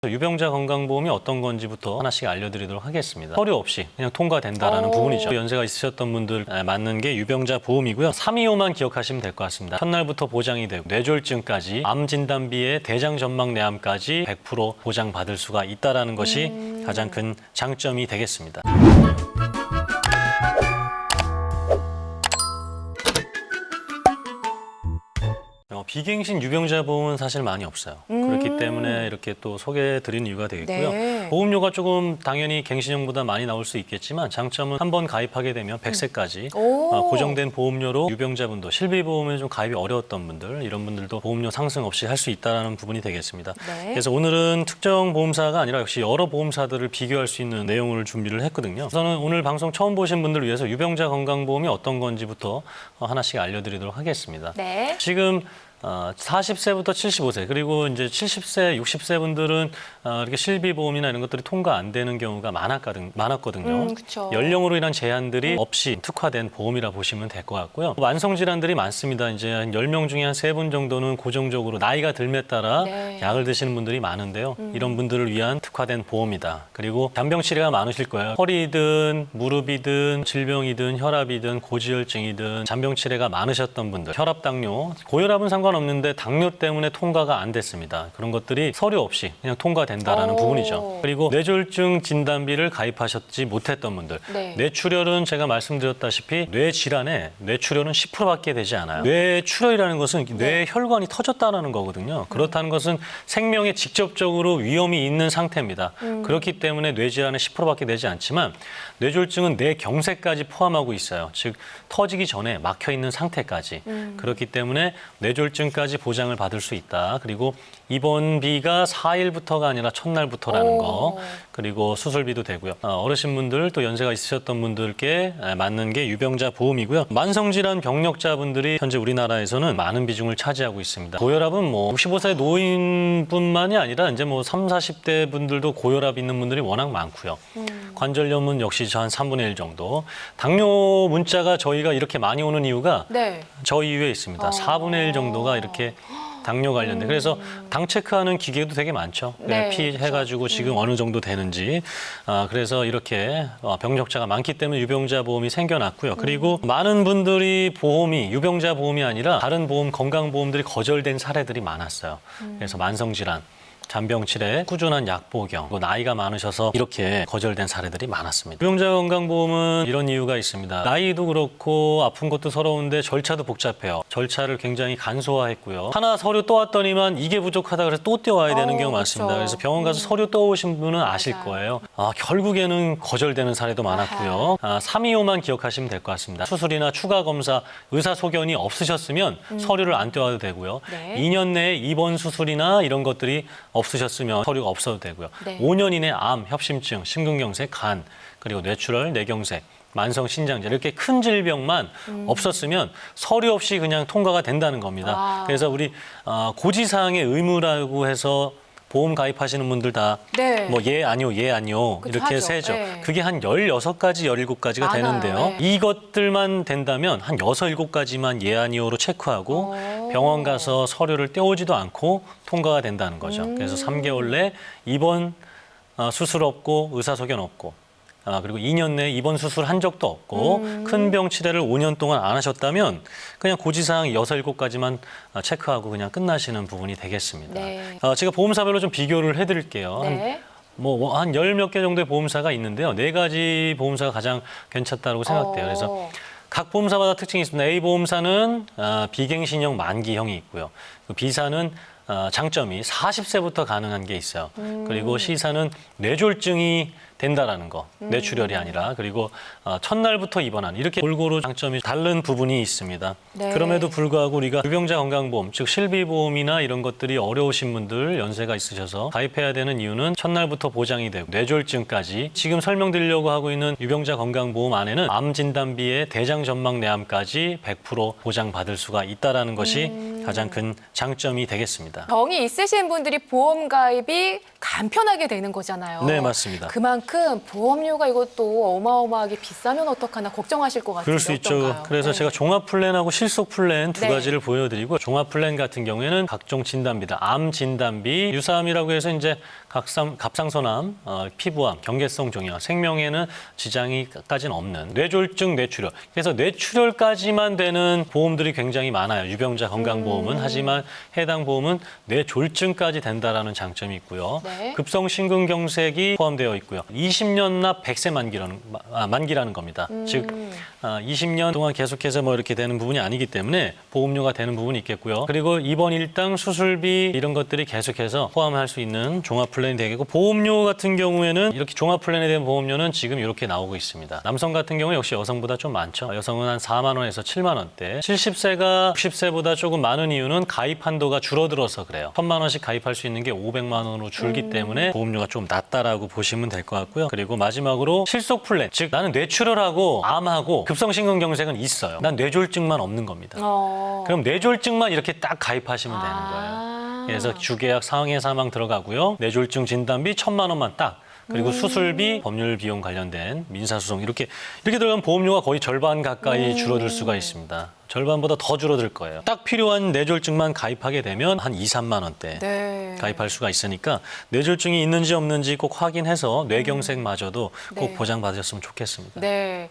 유병자 건강보험이 어떤 건지부터 하나씩 알려드리도록 하겠습니다. 서류 없이 그냥 통과된다라는 부분이죠. 연세가 있으셨던 분들 맞는 게 유병자 보험이고요. 325만 기억하시면 될 것 같습니다. 첫날부터 보장이 되고 뇌졸중까지 암 진단비에 대장 전막 내암까지 100% 보장받을 수가 있다라는 것이 가장 큰 장점이 되겠습니다. 비갱신 유병자 보험은 사실 많이 없어요. 그렇기 때문에 이렇게 또 소개해드린 이유가 되겠고요. 네. 보험료가 조금 당연히 갱신형보다 많이 나올 수 있겠지만 장점은 한번 가입하게 되면 100세까지 고정된 보험료로 유병자분도 실비보험에 좀 가입이 어려웠던 분들 이런 분들도 보험료 상승 없이 할 수 있다는 부분이 되겠습니다. 네. 그래서 오늘은 특정 보험사가 아니라 역시 여러 보험사들을 비교할 수 있는 내용을 준비를 했거든요. 우선은 오늘 방송 처음 보신 분들을 위해서 유병자 건강보험이 어떤 건지부터 하나씩 알려드리도록 하겠습니다. 네. 지금 40세부터 75세 그리고 이제 70세, 60세 분들은 이렇게 실비보험이나 이런 것들이 통과 안 되는 경우가 많았거든요. 그쵸. 연령으로 인한 제한들이 없이 특화된 보험이라 보시면 될 것 같고요. 만성 질환들이 많습니다. 이제 한 10명 중에 한 3분 정도는 고정적으로 나이가 들에 따라 네. 약을 드시는 분들이 많은데요. 이런 분들을 위한 특화된 보험이다. 그리고 잔병 치레가 많으실 거예요. 허리든 무릎이든 질병이든 혈압이든 고지혈증이든 잔병 치레가 많으셨던 분들, 혈압, 당뇨, 고혈압은 상관없는데 당뇨 때문에 통과가 안 됐습니다. 그런 것들이 서류 없이 그냥 통과된다라는 부분이죠. 그리고 뇌졸중 진단비를 가입하셨지 못했던 분들, 네. 뇌출혈은 제가 말씀드렸다시피 뇌질환에 뇌출혈은 10%밖에 되지 않아요. 뇌출혈이라는 것은 뇌혈관이 터졌다는 거거든요. 그렇다는 것은 생명에 직접적으로 위험이 있는 상태입니다. 그렇기 때문에 뇌질환의 10%밖에 되지 않지만 뇌졸중은 뇌경색까지 포함하고 있어요. 즉 터지기 전에 막혀 있는 상태까지. 그렇기 때문에 뇌졸중까지 보장을 받을 수 있다. 그리고 입원비가 4일부터가 아니라 첫날부터라는 거. 그리고 수술비도 되고요. 어르신분들 또 연세가 있으셨던 분들께 맞는 게 유병자 보험이고요. 만성질환 병력자분들이 현재 우리나라에서는 많은 비중을 차지하고 있습니다. 고혈압은 뭐 65세 노인뿐만이 아니라 이제 뭐 30, 40대 분들도 고혈압 있는 분들이 워낙 많고요. 관절염은 역시 한 3분의 1 정도. 당뇨 문자가 저희가 이렇게 많이 오는 이유가 네. 저 이유에 있습니다. 4분의 1 정도가 이렇게 당뇨 관련된. 그래서 당 체크하는 기계도 되게 많죠. 네, 피 해가지고 지금 어느 정도 되는지. 그래서 이렇게 병력자가 많기 때문에 유병자 보험이 생겨났고요. 그리고 많은 분들이 보험이 유병자 보험이 아니라 다른 보험, 건강보험들이 거절된 사례들이 많았어요. 그래서 만성질환, 잔병치레, 꾸준한 약 복용, 나이가 많으셔서 이렇게 거절된 사례들이 많았습니다. 유병자 건강보험은 이런 이유가 있습니다. 나이도 그렇고 아픈 것도 서러운데 절차도 복잡해요. 절차를 굉장히 간소화했고요. 하나 서류 떠왔더니만 이게 부족하다 그래서 또 떼와야 되는 경우 많습니다. 그쵸. 그래서 병원 가서 서류 떠오신 분은 아실 거예요. 결국에는 거절되는 사례도 많았고요. 325만 기억하시면 될 것 같습니다. 수술이나 추가 검사, 의사소견이 없으셨으면 서류를 안 떼와도 되고요. 네. 2년 내에 입원 수술이나 이런 것들이 없으셨으면 서류가 없어도 되고요. 네. 5년 이내 암, 협심증, 심근경색, 간, 그리고 뇌출혈, 뇌경색, 만성신장제 이렇게 큰 질병만 없었으면 서류 없이 그냥 통과가 된다는 겁니다. 그래서 우리 고지사항의 의무라고 해서 보험 가입하시는 분들 다 네. 뭐 예, 아니요, 예, 아니요 그쵸, 이렇게 하죠. 세죠. 네. 그게 한 16가지, 17가지가 많아요. 되는데요. 네. 이것들만 된다면 한 6, 7가지만 예, 아니요로 체크하고 병원 가서 서류를 떼오지도 않고 통과가 된다는 거죠. 그래서 3개월 내 입원 수술 없고 의사소견 없고 그리고 2년 내에 입원 수술 한 적도 없고 큰 병 치레를 5년 동안 안 하셨다면 그냥 고지사항 6, 7가지만 체크하고 그냥 끝나시는 부분이 되겠습니다. 네. 제가 보험사별로 좀 비교를 해드릴게요. 네. 한 10몇 개 정도의 보험사가 있는데요. 4가지 보험사가 가장 괜찮다고 생각돼요. 그래서 각 보험사마다 특징이 있습니다. A 보험사는 비갱신형 만기형이 있고요. B사는 장점이 40세부터 가능한 게 있어요. 그리고 C사는 뇌졸중이 된다라는 거, 뇌출혈이 아니라. 그리고 첫날부터 입원한 이렇게 골고루 장점이 다른 부분이 있습니다. 네. 그럼에도 불구하고 우리가 유병자 건강보험, 즉 실비보험이나 이런 것들이 어려우신 분들, 연세가 있으셔서 가입해야 되는 이유는 첫날부터 보장이 되고 뇌졸중까지 지금 설명드리려고 하고 있는 유병자 건강보험 안에는 암 진단비에 대장 전막 내암까지 100% 보장받을 수가 있다는 것이 가장 큰 장점이 되겠습니다. 병이 있으신 분들이 보험 가입이 간편하게 되는 거잖아요. 네, 맞습니다. 그만큼 보험료가 이것도 어마어마하게 비싸면 어떡하나 걱정하실 것 같은데 그럴 수 있죠. 어떤가요? 그래서 네. 제가 종합 플랜하고 실속 플랜 두 네. 가지를 보여드리고 종합 플랜 같은 경우에는 각종 진단비다. 암 진단비, 유사암이라고 해서 이제 갑상선암, 피부암, 경계성 종양, 생명에는 지장이까지는 없는 뇌졸중, 뇌출혈. 그래서 뇌출혈까지만 되는 보험들이 굉장히 많아요. 유병자 건강보험은. 하지만 해당 보험은 뇌졸중까지 된다라는 장점이 있고요. 네. 급성심근경색이 포함되어 있고요. 20년 납 100세 만기라는 겁니다. 즉 20년 동안 계속해서 뭐 이렇게 되는 부분이 아니기 때문에 보험료가 되는 부분이 있겠고요. 그리고 입원 일당, 수술비 이런 것들이 계속해서 포함할 수 있는 종합 플랜이 되겠고, 보험료 같은 경우에는 이렇게 종합 플랜에 대한 보험료는 지금 이렇게 나오고 있습니다. 남성 같은 경우 역시 여성보다 좀 많죠. 여성은 한 4만 원에서 7만 원대. 70세가 60세보다 조금 많은 이유는 가입 한도가 줄어들어서 그래요. 1,000만 원씩 가입할 수 있는 게 500만 원으로 줄기 때문에 보험료가 좀 낮다라고 보시면 될 것 같고요. 그리고 마지막으로 실속 플랜. 즉 나는 뇌출혈하고 암하고 급성심근경색은 있어요. 난 뇌졸중만 없는 겁니다. 그럼 뇌졸중만 이렇게 딱 가입하시면 되는 거예요. 그래서 주계약 상해 사망 들어가고요. 뇌졸중 진단비 1,000만 원만 딱. 그리고 수술비, 법률 비용 관련된 민사소송 이렇게 들어가면 보험료가 거의 절반 가까이 줄어들 수가 있습니다. 절반보다 더 줄어들 거예요. 딱 필요한 뇌졸중만 가입하게 되면 한 2, 3만 원대 네. 가입할 수가 있으니까 뇌졸중이 있는지 없는지 꼭 확인해서 뇌경색마저도 꼭 네. 보장받으셨으면 좋겠습니다. 네.